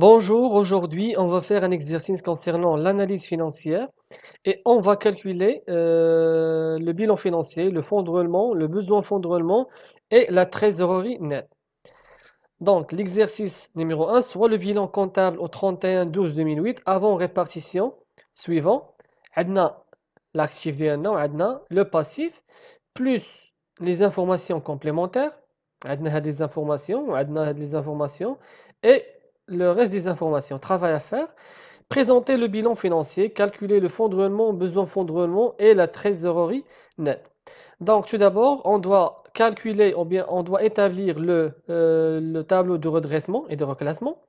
Bonjour, aujourd'hui on va faire un exercice concernant l'analyse financière et on va calculer le bilan financier, le fonds de roulement, le besoin fonds de roulement et la trésorerie nette. Donc l'exercice numéro 1, soit le bilan comptable au 31/12/2008 avant répartition suivant. عندنا l'actif ديالنا وعندنا le passif plus les informations complémentaires. عندنا هذه les informations وعندنا هذه les informations et le reste des informations. Travail à faire. Présenter le bilan financier, calculer le fonds de roulement, besoin fonds de roulement et la trésorerie nette. Donc, tout d'abord, on doit calculer ou bien on doit établir le tableau de redressement et de reclassement.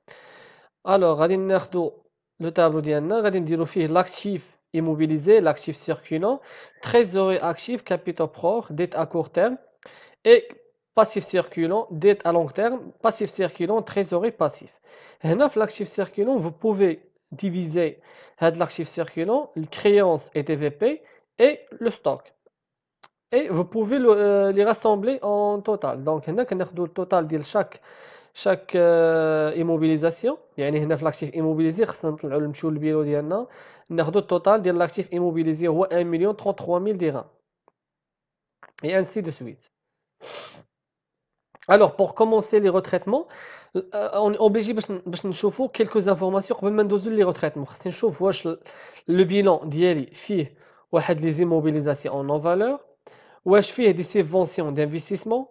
Alors, غادي ناخدو le tableau ديالنا غادي نديرو فيه l'actif immobilisé, l'actif circulant, trésorerie active, capitaux propres, dette à court terme et passif circulant, dette à long terme, passif circulant, trésorerie passif. هنا في l'actif circulant, vous pouvez diviser l'actif circulant, les créances et TVP et le stock. Et vous pouvez les rassembler en total. Donc هنا كناخذوا le total ديال chaque immobilisation. يعني هنا في l'actif immobilisé خصنا نطلعوا نمشيو للبيرو ديالنا ناخذوا التوتال ديال l'actif immobilisé هو 1,33,000 dirhams. Et ainsi de suite. Alors, pour commencer les retraitements, on est obligé باش نشوفوا quelques informations قبل ما ندوزو les retraitements. خصني نشوف واش le bilan ديالي فيه واحد les immobilisations en non valeur, واش فيه des subventions d'investissement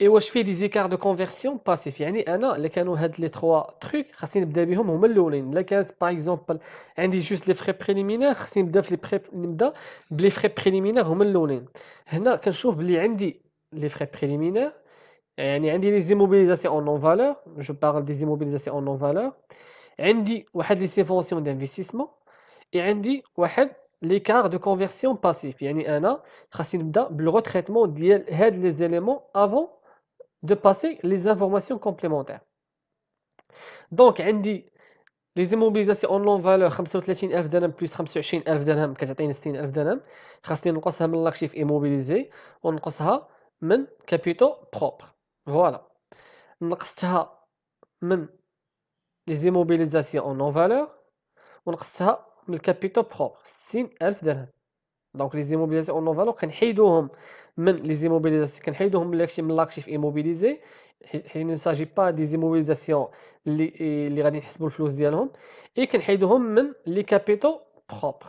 et واش فيه des écarts de conversion passifs. يعني انا الا كانوا هاد les trois trucs خصني نبدا بهم هما الاولين. الا كانت par exemple عندي juste les frais préliminaires خصني نبدا بلي frais préliminaires هما الاولين. هنا كنشوف بلي عندي les frais préliminaires يعني عندي les immobilisations en non valeur, je parle des immobilisations en non valeur, عندي واحد les subventions d'investissement et عندي واحد l'écart de conversion passif. يعني انا خاصني نبدا بالretraitement ديال هاد les éléments avant de passer les informations complémentaires. Donc عندي les immobilisations en non valeur 35,000 درهم plus 25,000 درهم كتعطيني 60,000 درهم. خاصني نقصها من l'actif immobilisé ونقصها من capitaux propres. Voilà. نقصتها من les immobilisations en non valeur ونقصتها من الكابيتو بروبر 60,000 درهم. دونك لي زيموبيليزاسيون اون نون فالور كنحيدوهم من لي زيموبيليزاسيون كنحيدوهم من لاكتيف ايموبيليزي حيت نساجي با دي زيموبيليزاسيون اللي غادي نحسبوا الفلوس ديالهم اي كنحيدوهم من لي كابيتو بروبر.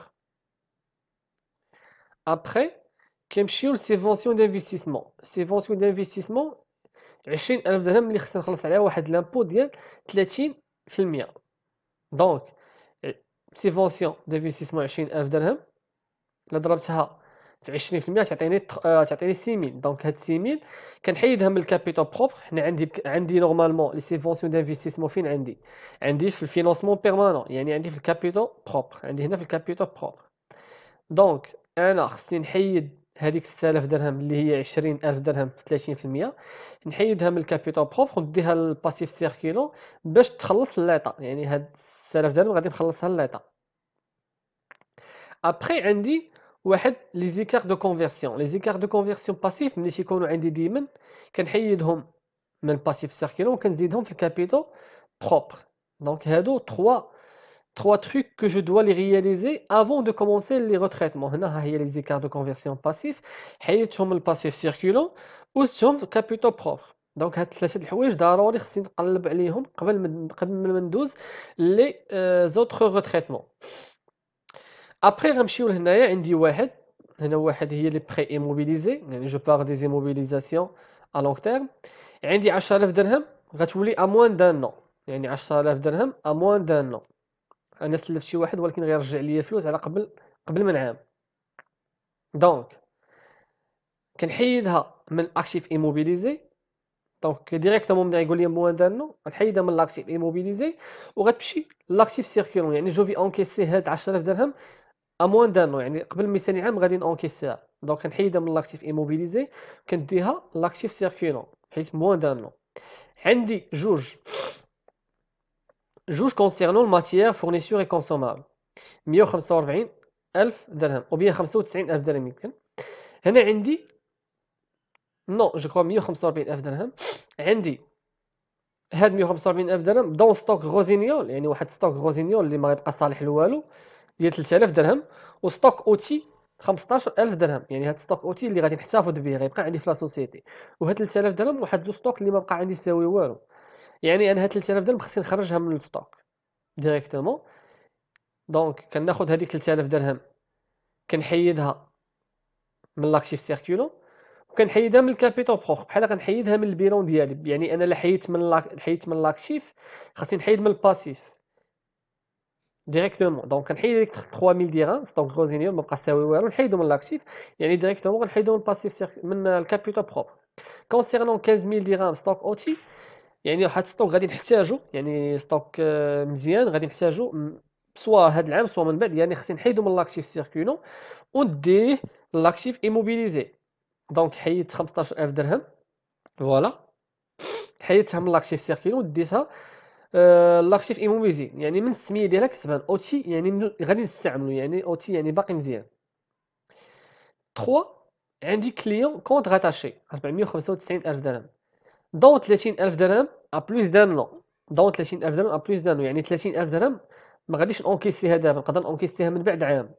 ابري كنمشيو لسيفونسيون دانفستيسمون. سيفونسيون دانفستيسمون 20,000 درهم اللي خصنا نخلص عليها واحد لامبو ديال 30%. دونك سيفونسيون دانفستيسمون 20,000 درهم الا ضربتها في 20% تعطيني 6000. دونك هاد 6000 كنحيدها من الكابيتال بروبر. حنا عندي نورمالمون لي سيفونسيون دانفستيسمون فين عندي في الفينانسمون بيرمانون. يعني عندي في الكابيتال بروبر، عندي هنا في الكابيتال بروبر. دونك انا خصني نحيد هذيك 6000 درهم اللي هي 20,000 درهم في 30%، نحيدها من الكابيتال بروبر ونديها للباسيف سيركيلون باش تخلص ليطا. يعني هاد 6000 درهم غادي نخلصها ليطا. ابري عندي واحد لي زيكار دو كونفيرسيون. لي زيكار دو كونفيرسيون باسيف ملي تيكونوا عندي ديما كنحيدهم من الباسيف سيركيلون وكنزيدهم في الكابيتال بروبر. دونك هادو 3 trucs que je dois les réaliser avant de commencer les retraitements. هنا ها هي les écarts de conversion passif حيدتهم من الباسيف سيركيلون وزدتهم في الكابيتال بروبر. دونك هاد ثلاثه الحوايج ضروري خصني نقلب عليهم قبل ما ندوز لي زوتر retraitements. ابري غنمشيو لهنايا عندي واحد هنا واحد هي لي بري ايموبيليزي. يعني جو بار دي ايموبيليزاسيون ا لونغ تيرم. عندي 10,000 درهم غتولي ا موان دان نو. يعني 10,000 درهم ا موان دان نو. انا سلفت شي واحد ولكن غيرجع لي فلوس على قبل من عام. دونك كنحيدها من اكتيف ايموبيليزي. دونك ديريكتومون ملي يقول لي موان دان نو غنحيدها من لاكتيف ايموبيليزي وغتمشي لاكتيف سيركيلون. يعني جو في انكيسي هاد 10,000 درهم ا موان دان نو، يعني قبل من يسالي عام غادي نونكيسيها. دونك كنحيدها من لاكتيف ايموبيليزي كنديها لاكتيف سيركيلون حيت موان دان نو. عندي جوج كونسيرنون الماتيير فورنيسور اي كونسومابل 145,000 درهم او بيان 95,000 درهم. يمكن هنا عندي نو جو كرو 145,000 درهم. عندي هاد 145000 درهم بداو ستوك غوزينيول، يعني واحد ستوك غوزينيول اللي ما غيبقى صالح لوالو ديال 3000 درهم، وستوك اوتي 15000 درهم. يعني هاد ستوك اوتي اللي غادي نحتفظ به غيبقى عندي في لا سوسيتي، وهاد 3000 درهم واحد لو ستوك اللي ما بقى عندي يساوي والو. يعني انا هاد 3000 درهم خصني نخرجها من الستوك ديريكتومون. دونك كناخذ هذيك 3000 درهم كنحيدها من لاكتيف سيركولون، وكنحيدها من الكابيتال بروغ بحال غنحيدها من البيلون ديالي. يعني انا لا حيدت من لاكتيف خاصني نحيد من الباسيف ديريكتومون. دونك كنحيد ديك 3000 درهم ستوك غوزينيور ما بقى يساوي والو، نحيدو من لاكتيف. يعني ديريكتومون غنحيدو من الباسيف من الكابيتال بروغ. كونسيرنون 15000 درهم ستوك اوتي، يعني واحد ستوك غادي نحتاجو، يعني ستوك مزيان غادي نحتاجو سوا هاد العام سوا من بعد. يعني خصني نحيدو من لاكتيف سيركولون ونديه لاكتيف ايموبيليزي. دونك حيدت 15000 درهم، فوالا حيدتها من لاكتيف سيركولون وديتها لاكتيف ايموبيليزي. يعني من السميه ديالها كتبان اوتي، يعني غادي نستعملو، يعني اوتي يعني باقي مزيان. 3 عندي كليون كونط غاتاشي 495000 درهم، دون 30000 درهم ا بلوس دان لون. دون 30000 درهم ا بلوس دان لون، يعني 30000 درهم ما غاديش نونكيسيها دابا، نقدر نونكيسيها من بعد عام.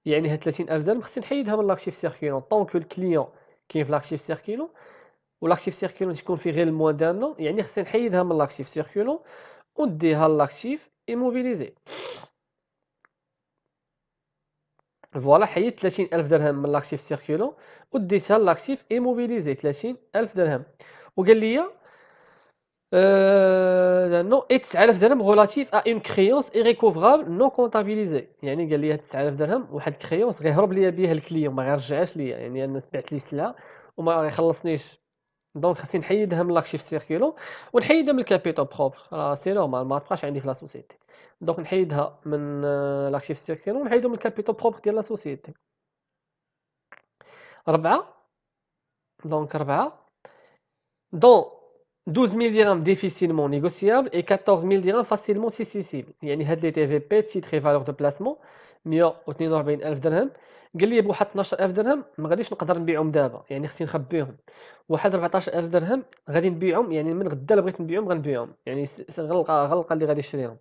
يعني هاد 30000 درهم خصني نحيدها من لاكتيف سيركيلون طونك الكليون كاين في لاكتيف سيركيلون، ولاكتيف سيركيلون تكون فيه غير الموان دان لون. يعني خصني نحيدها من لاكتيف سيركيلون ونديها لاكتيف ايموبيليزي. فوالا حيدت 30000 درهم من لاكتيف سيركيلون وديتها لاكتيف ايموبيليزي 30000 درهم. وقال لي non et 9000 درهم relatif à une créance irrécouvrable non comptabilisée. يعني قال لي 9000 درهم واحد الكريونس غيهرب ليا بها الكليون ما غيرجعهاش ليا، يعني انا بعت ليه سلعه وما غيخلصنيش. دونك خاصني نحيدها من لاكتيف سيركيلون ونحيدها من الكابيتال بروبر. سي نورمال ما تبقاش عندي في لا سوسيتي. دونك نحيدها من لاكتيف سيركيلون ونحيدو من الكابيتال بروبر ديال لا سوسيتي. 4 دونك 4 dont 12000 dirhams difficilement négociables et 14000 dirhams facilement saisissables. يعني هاد لي تي في بي تيتر اي فالور دو بلاسمون 142000 درهم. قال لي بواحد 12000 درهم ما غاديش نقدر نبيعهم دابا، يعني خصني نخبيهم. واحد 14000 درهم غادي نبيعهم، يعني من غدا الا بغيت نبيعهم غنبيعهم، يعني غنلقى اللي غادي يشريهم.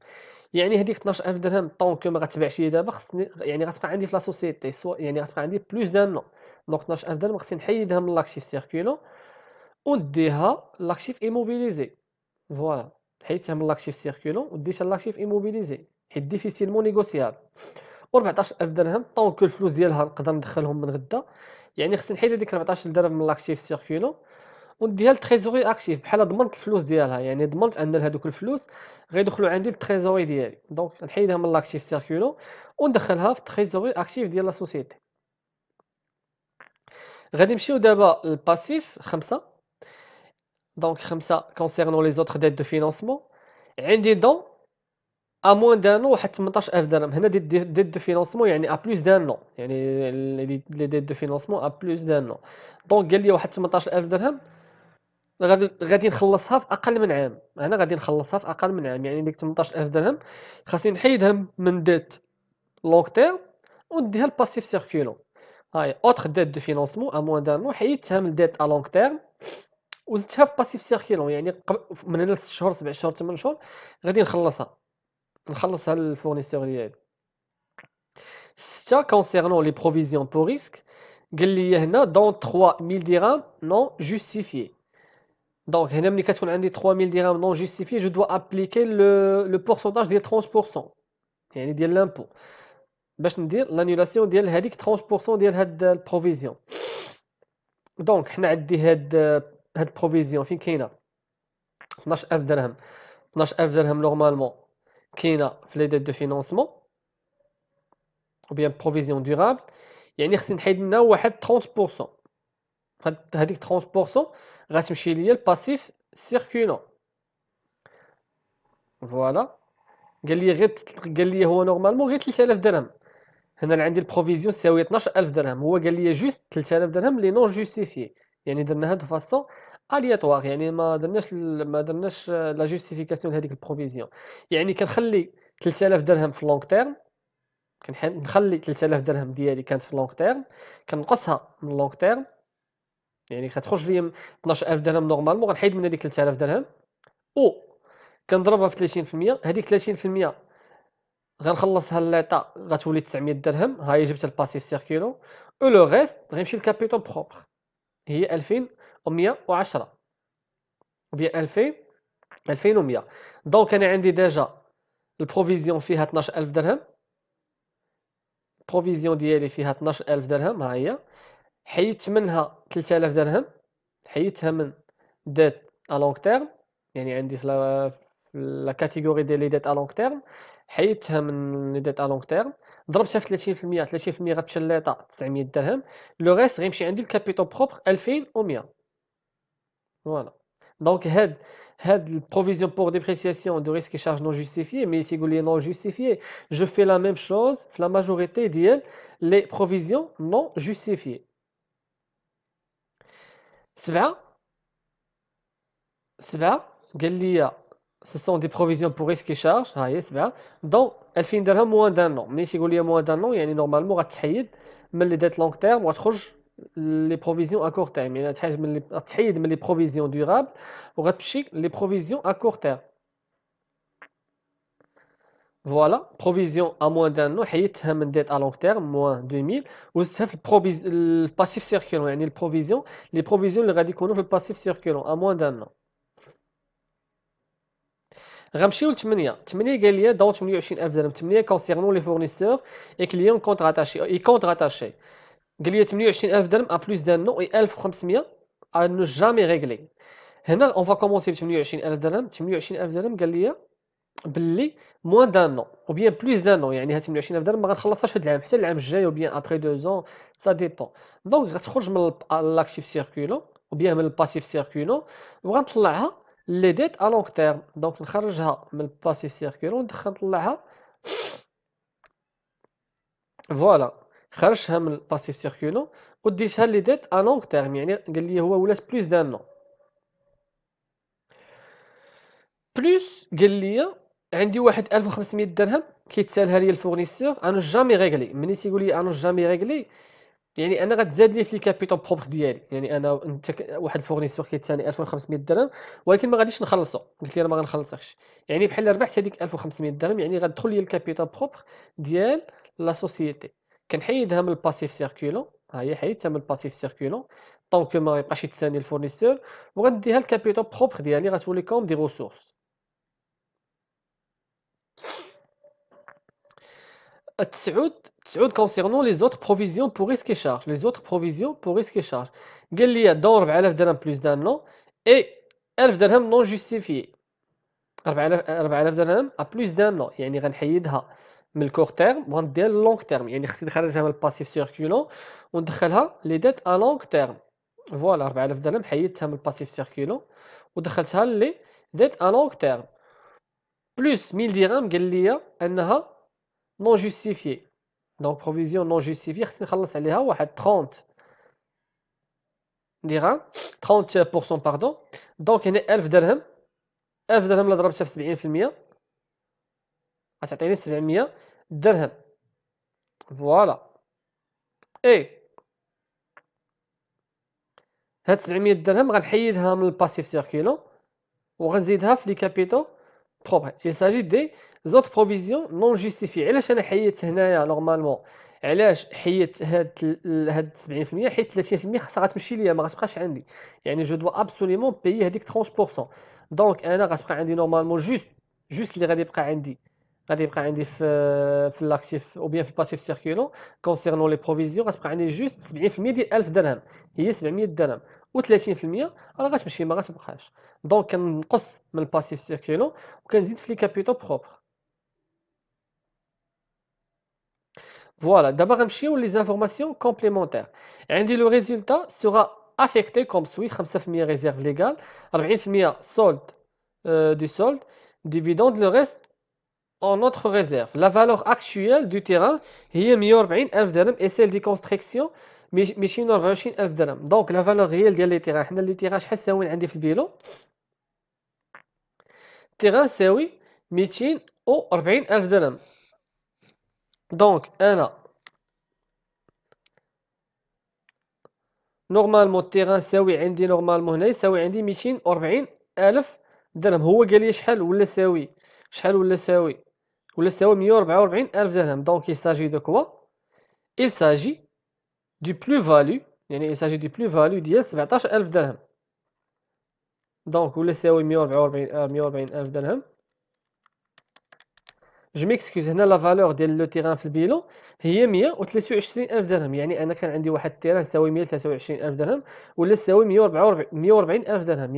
يعني هذيك 12000 درهم طونك ما غتباعش لي دابا خصني، يعني غتبقى عندي في لا سوسيتي سوا، يعني غتبقى عندي بلوس دان نو. دونك 12000 درهم خصني نحيدها من لاكتيف سيركيلون ونديها لاكتيف ايموبيليزي. فوالا حيدتها من لاكتيف سيركولون وديتها لاكتيف ايموبيليزي حيت ديفيسيلمون نيغوسيابل. و 14000 درهم طونك الفلوس ديالها نقدر ندخلهم من غدا. يعني خصني نحيد هذيك 14000 درهم من لاكتيف سيركولون ونديها للتريزوري اكتيف بحال ضمنت الفلوس ديالها، يعني ضمنت ان هذوك الفلوس غيدخلوا عندي للتريزوري ديالي. دونك نحيدها من لاكتيف سيركولون وندخلها في التريزوري اكتيف ديال لا سوسيتي. غادي نمشيو دابا للباسيف 5. دونك 5 concernant les autres dettes de financement عندي دون ا موان دان واحد 18000 درهم. هنا ديت دو فينانسمون يعني ا بلوس دان نو، يعني لي ديت دو فينانسمون ا بلوس دان نو. دونك قال لي واحد 18000 درهم غادي نخلصها في اقل من عام. انا غادي نخلصها في اقل من عام، يعني ديك 18000 درهم خاصني نحيدها من ديت لونغ تيرم ونديها لباسيف سيركولون. هاي اوتر ديت دو فينانسمون ا موان دان نو حيدتها من ديت ا لونغ تيرم وزدتها في باسيف سيركيلون. يعني من هنا ل 6 شهور 7 شهور 8 شهور غادي نخلصها للفورنيسور ديالي. 6 كونسيرنون لي بروفيزيون بور ريسك قال لي هنا دون 3000 درهم نون جوستيفيي. دونك هنا ملي كتكون عندي 3000 درهم نون جوستيفيي جو دوا ابليكي لو بورسونتاج ديال 30%، يعني ديال لامبو باش ندير لانيولاسيون ديال هذيك 30% ديال هاد البروفيزيون. دونك حنا عندي هاد البروفيزيون فين كاينه 12000 درهم. 12000 درهم نورمالمون كاينه في لي ديت دو فينانسمون ou bien provision durable. يعني خصني نحيد منها واحد 30%. هذيك 30% غتمشي ليا الباسيف سيركولون. فوالا قال لي غير قال لي هو نورمالمون غير 3000 درهم. هنا اللي عندي البروفيزيون ساويه 12000 درهم، هو قال لي جوست 3000 درهم لي نون جوستيفيي. يعني درناها دو فاسون الياتوار، يعني ما درناش لا جوستيفيكاسيون لهذيك البروفيزيون. يعني كنخلي 3000 درهم في لونغ تيرم، نخلي 3000 درهم ديالي كانت في لونغ تيرم كنقصها من لونغ تيرم، يعني كتخرج لي 12000 درهم نورمالمون غنحيد من هذيك 3000 درهم او كنضربها في 30%. هذيك 30% غنخلصها للعطاء غتولي 900 درهم. ها هي جبت الباسيف سيركيلون. و لو ريست غيمشي للكابيتال بروبر، هي 2110 ou bien 2000 2100. دونك انا عندي ديجا البروفيزيون فيها 12000 درهم. البروفيزيون ديالي فيها 12000 درهم، ها هي. حيدت منها 3000 درهم، حيدتها من ديت ا لونغ تيرم، يعني عندي في لا كاتيجوري ديال لي ديت ا لونغ تيرم، حيدتها من لي ديت ا لونغ تيرم، ضربتها في 30%. 30% غتمشي للعطا 900 درهم. لو ريست غيمشي عندي الكابيتال بروبر 2100. فوالا. دونك هاد البروفيزيون بور ديبريسياسيون دو ريسك شارج نون جوستيفيي، مي تيقول لي نون جوستيفيي، جو في لا ميم شوز في لا ماجوريتي ديال لي بروفيزيون نون جوستيفيي. سبعة قال لي ce sont des provisions pour risque et charge، ها هي 7 دونك 2000 درهم موان دان نو. ملي تيقول لي موان دان نو يعني نورمالمون غتحيد من لي ديت لونغ تيرم وغتخرج لي بروفيزيون ا كور تيرم، يعني غتحيد من لي بروفيزيون دورابل وغتمشي لي بروفيزيون ا كور تيرم. فوالا. بروفيزيون ا موان دان نو حيدتها من ديت ا لونغ تيرم موان 2000 وزدتها في الباسيف سيركيلون، يعني البروفيزيون لي بروفيزيون اللي غادي يكونوا في الباسيف سيركيلون ا موان دان نو. غنمشيو ل 8. 8 قال لي دون 28000 درهم. 8 كونسيرنون لي فورنيسور اي كليون كونتر اتاشي اي كونتر اتاشي. قال لي 28000 درهم ا بلوس دان نو اي 1500 ا نو جامي ريغلي. هنا اون فا كومونسي ب 28000 درهم. 28000 درهم قال لي باللي موان دان نو او بيان بلوس دان نو، يعني ها 28000 درهم ما غنخلصهاش هاد العام حتى العام الجاي او بيان ابري 2 زون سا ديبون. دونك غتخرج من لاكتيف سيركولون او بيان من الباسيف سيركولون وغنطلعها لي ديت ا لونغ تيرم. دونك نخرجها من الباسيف سيركولون ندخل نطلعها. فوالا. خرجتها من الباسيف سيركولون وديتها لي ديت ا لونغ تيرم، يعني قال لي هو ولات بلوس دان نو. بلوس قال لي عندي واحد 1500 درهم كيتسالها لي الفورنيسور انو جامي ريغلي. ملي تيقول لي انو جامي ريغلي يعني انا غتزاد لي في لي كابيتال بروبر ديالي، يعني انا انت واحد الفورنيسور كيتسالني 1500 درهم ولكن ما غاديش نخلصو. قلت لي انا ما غنخلصكش، يعني بحال ربحت هذيك 1500 درهم، يعني غتدخل لي الكابيتال بروبر ديال لا سوسيتي. كنحيدها من الباسيف سيركولون، ها هي حيدتها من الباسيف سيركولون طونك ما يبقاش يتساني الفورنيسور، وغنديها الكابيتال بروبر ديالي غتولي كوم دي ريسورس. تسعود كونسيرنون لي زوتر بروفيزيون بور ريسك اي شارج. لي زوتر بروفيزيون بور ريسك اي شارج قال لي دون 4000 درهم بلوس دان نو اي 1000 درهم نون جوستيفيي. 4000 درهم ا بلوس دان نو يعني غنحيدها من الكور تيرم وغنديها للونغ تيرم، يعني خصني نخرجها من الباسيف سيركولون وندخلها لي ديت ا لونغ تيرم. فوالا 4000 درهم حيدتها من الباسيف سيركولون ودخلتها لي ديت ا لونغ تيرم بلوس 1000 درهم قال لي انها نون جوستيفيي. دونك بروفيزيون نون جوستيفيي خصني نخلص عليها واحد 30 درهم 30% باردون. دونك هنا 1000 درهم. 1000 درهم اللي ضربتها في 70% غتعطيني 700 درهم. فوالا. اي هاد 700 درهم غنحيدها من الباسيف سيركولون وغنزيدها في لي كابيتو بروبر. il s'agit des autres provisions non justifiées. علاش انا حيدت هنايا نورمالمون؟ علاش حيدت هاد 70%؟ حيت 30% خاصها غتمشي ليا ما غتبقاش عندي، يعني جو دو ابسوليمون بايي هذيك 30%. دونك انا غتبقى عندي نورمالمون جوست اللي غادي يبقى عندي في الاكتيف او بيان في الباسيف سيركولون كونسيرنون لي بروفيزيون غتبقى عندي جوست 70% ديال 1000 درهم، هي 700 درهم و30% راه غتمشي ما غتبقاش. دونك كنقص من الباسيف سيركولون وكنزيد في لي كابيتو بروبر. فوالا. دابا غنمشيو لي زانفورماسيون كومبليمونتير. عندي لو ريزولتا سورا affecté comme suit: 5% réserve légale، 40% solde du solde, dividende, le reste en notre réserve. La valeur actuelle du terrain هي 140000 درهم et celle des constructions 224000 درهم. دونك لا فالور ريال ديال لي تيران، حنا لي تيران شحال ساويين عندي في البيلو؟ تيران ساوي 240000 درهم. دونك انا نورمالمون التيران ساوي عندي نورمالمون هنا يساوي عندي 240000 درهم. هو قال لي شحال ولا ساوي 144 ألف درهم. دونك il s'agit de quoi؟ il s'agit du plus-value، يعني il s'agit du plus-value ديال 17000 درهم. دونك ولا ساوي 144 ألف درهم. جو ميكسكوز، هنا لا فالور ديال لو تيران في البيلون هي 123 ألف درهم. يعني أنا كان عندي واحد التيران يساوي 123 ألف درهم ولا تساوي 144 ألف درهم.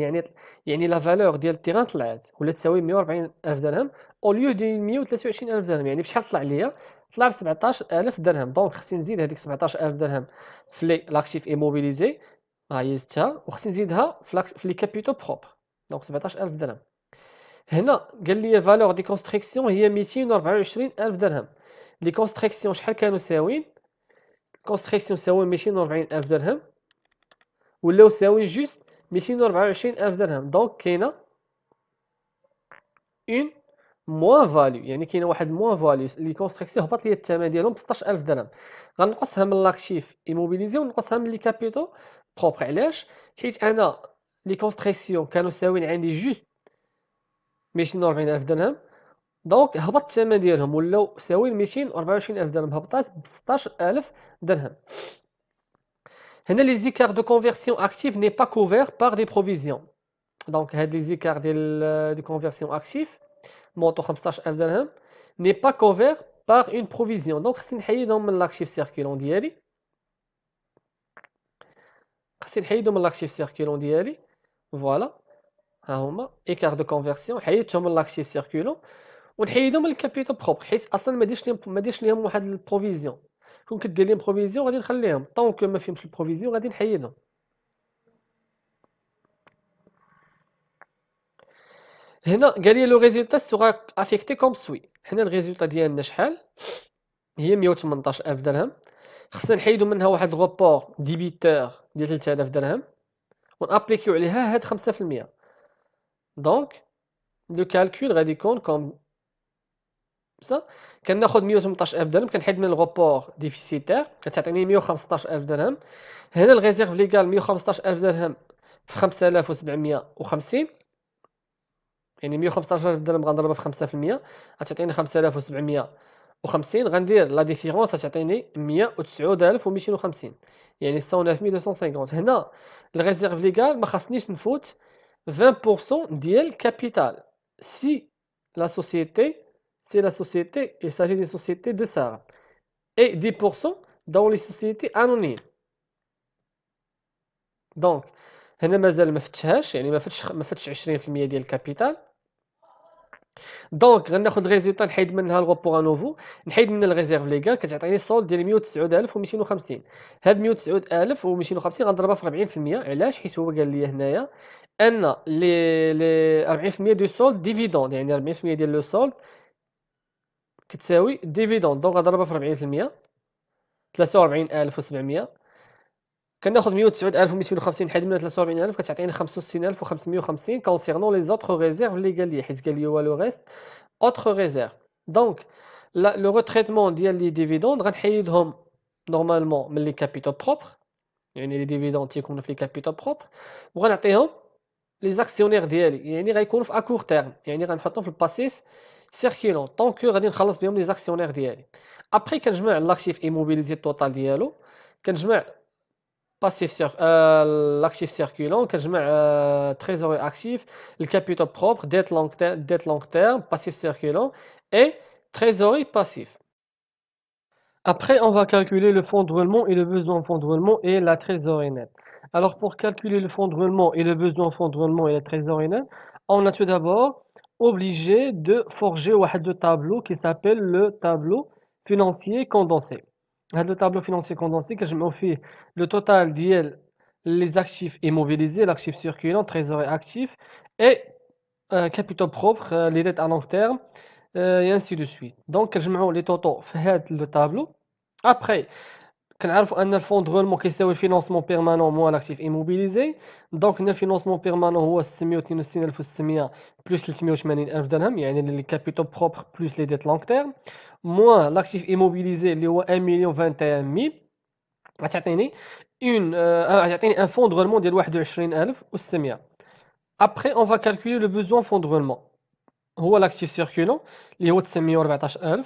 يعني لا فالور ديال التيران طلعت ولا تساوي 140 ألف درهم أو ليو دي 123 ألف درهم. يعني بشحال طلع ليا؟ طلع ب 17 ألف درهم. دونك خصني نزيد هذيك 17 ألف درهم في لاكتيف ايموبيليزي، ها هي زدتها، وخصني نزيدها في لي كابيتو بروبر. دونك 17 ألف درهم. هنا قال لي فالور دي كونستركسيون هي 224 ألف درهم. لي كونستركسيون شحال كانوا ساويين؟ كونستركسيون ساوي 240 ألف درهم ولاو ساوي جوست 224 ألف درهم. دونك كاينه اون موان فاليو، يعني كاينه واحد موان فاليو. لي كونستركسيون هبط لي الثمن ديالهم ب 16000 درهم. غنقصها من لاكتيف ايموبيليزي ونقصها من لي كابيتو بروبر. علاش؟ حيت انا لي كونستركسيون كانوا ساويين عندي جوست 240 ألف درهم، دونك هبط الثمن ديالهم ولاو ساوي 224 ألف درهم، هبطات ب 16000 درهم. هنا لي زيكار دو كونفيرسيون اكتيف ني با كوفير بار دي بروفيزيون. دونك هاد لي زيكار ديال كونفيرسيون اكتيف مونطو 15000 درهم ني با كوفير بار اون بروفيزيون. دونك خصني نحيدهم من لاكتيف سيركيلون ديالي. فوالا ها هما ايكار دو كونفيرسيون، حيدتهم من لاكتيف سيركيلون ونحيدهم من الكابيتو بروبر، حيت اصلا ما ديرش ليهم واحد البروفيزيون. كون كدير لهم بروفيزيون غادي نخليهم، طونك ما فيهمش البروفيزيون غادي نحيدهم. هنا قال لي لو ريزولتا سوغا افيكتي كوم سوي. هنا الريزولتا ديالنا شحال؟ هي 118000 درهم. خصنا نحيدو منها واحد غوبور ديبيتور ديال 3000 درهم ونابليكيو عليها هاد 5%. دونك لو كالكول غادي يكون كوم سا. كناخذ 118000 درهم كنحيد من الغوبور ديفيسيتير كتعطيني 115000 درهم. هنا الريزيرف ليغال 115000 درهم في 5750، يعني 115000 درهم غنضربها في 5% غتعطيني 5750. غندير لا ديفيرونس غتعطيني 109250، يعني 109250. هنا الريزيرف ليغال ما خاصنيش نفوت 20% ديال كابيتال سي لا سوسيتي il s'agit des sociétés de Sahara et 10% dans les sociétés anonymes. دونك هنا مازال ما فتشهاش، يعني ما فتش 20% ديال الكابيتال. دونك غناخذ الريزولطا نحيد منها الغوبور انوفو، نحيد من الريزيرف ليغال كتعطيني السولد ديال 199250. هاد 199250 غنضربها في 40%. علاش؟ حيت هو قال لي هنايا ان لي 40% دو سولد ديفيدوند، يعني 40% ديال لو سولد كتساوي ديفيدوند. دونك غنضربها في 40%، 43700. كناخذ 199250 نحيد منها 43000 كتعطيني 65550 كونسيرنون لي زوطخ ريزيرف اللي قال لي، حيت قال لي هو لو ريست اوتر ريزيرف. دونك لو روتريتمون ديال لي ديفيدوند غنحيدهم نورمالمون من لي كابيتو بروبر، يعني لي ديفيدوند تيكونوا في لي كابيتو بروبر، وغنعطيهم لي زاكسيونير ديالي، يعني غيكونوا في اكور تيرم، يعني غنحطهم في الباسيف سيركيلون طونك غادي نخلص بهم لي زاكسيونير ديالي. ابري كنجمع لاكتيف ايموبيليزي التوتال ديالو، كنجمع باسيف لاكتيف سيركيلون، كنجمع تريزوري اكتيف، الكابيتال بروبر، ديت لونغ تيرم، باسيف سيركيلون et trésorerie passif. Après, on va calculer le fonds de roulement et le besoin en fonds de roulement et la trésorerie nette. Alors, pour calculer le fonds de roulement et le besoin en fonds de roulement et la trésorerie nette, on a tout d'abord obligé de forger un tableau qui s'appelle le tableau financier condensé. Le tableau financier condensé, que je me fais le total les actifs immobilisés, l'actif circulant, trésorerie actif et capitaux propres, les dettes à long terme, et ainsi de suite. Donc, je mets les totaux dans le tableau. Après, كنعرفوا ان الفون دو رولمون كيساوي الفينانسمون بيرمانون موان لاكتيف ايموبيليزي. دونك هنا الفينانسمون بيرمانون هو 662600 بلس 380000 درهم، يعني لي كابيتال بروبر بلس لي ديت لونغ تيرم، موان لاكتيف ايموبيليزي اللي هو 1,021,000. غتعطيني ان فون دو رولمون ديال 21600. Après, on va calculer le besoin en fonds de roulement. هو l'actif circulant اللي هو 914,000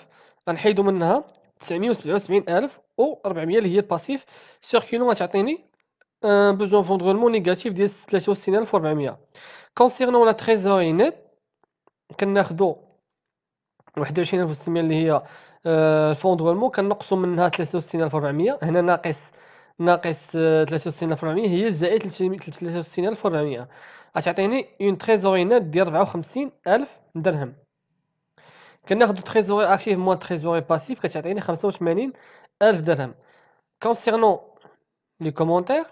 غنحيدو منها 977,400 اللي هي الباسيف circulant غتعطيني un besoin en fonds de roulement négatif ديال 63,400. Concernant la trésorerie nette كناخدو 21,600 اللي هي الفون دو رولمون كنقصوا منها 63,400 هنا ناقص 63,400 هي زائد 63,400 غتعطيني اون تريزوري نت ديال 54,000 درهم. كناخدو تريزوري اكتيف موان تريزوري باسيف كتعطيني 85,000 درهم. كونسيرنون لي كومونتير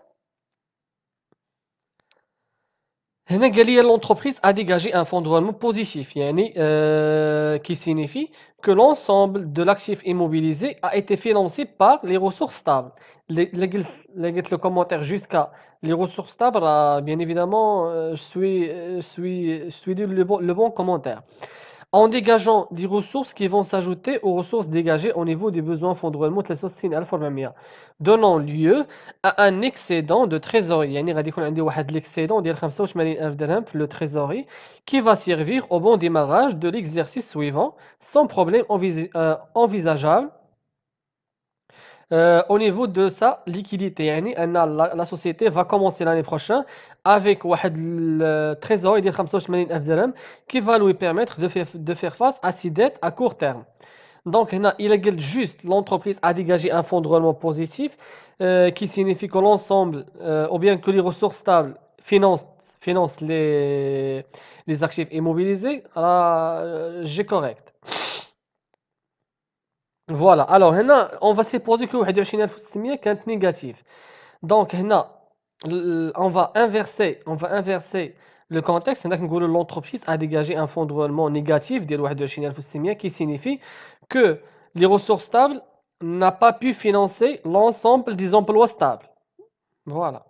هنا قال لي l'entreprise a dégagé un fonds de roulement positif يعني qui signifie que l'ensemble de l'actif immobilisé a été financé par les ressources stables. قلت le commentaire jusqu'à les ressources stables bien évidemment je suis le bon commentaire. En dégageant des ressources qui vont s'ajouter aux ressources dégagées au niveau des besoins fonds de roulement 63,400 donnant lieu à un excédent de trésorerie يعني غادي يكون عندي واحد l'excédent ديال 85,000 درهم في le trésorerie qui va servir au bon démarrage de l'exercice suivant sans problème envisageable au niveau de sa liquidité يعني أن la société va commencer l'année prochaine avec واحد trésorerie ديال 85,000 درهم qui va lui permettre de faire face à ses dettes à court terme. Donc هنا il قال juste l'entreprise a dégagé un fonds de roulement positif qui signifie que l'ensemble ou bien que les ressources stables financent les actifs immobilisés. J'ai correct. Voilà, alors هنا on va supposer que 21,600 كانت négative. Donc هنا on va inverser le contexte. هنا كنقولوا l'entreprise a dégagé un fonds de roulement négatif ديال 21,600 qui signifie que les ressources stables n'a pas pu financer l'ensemble des emplois stables. Voilà.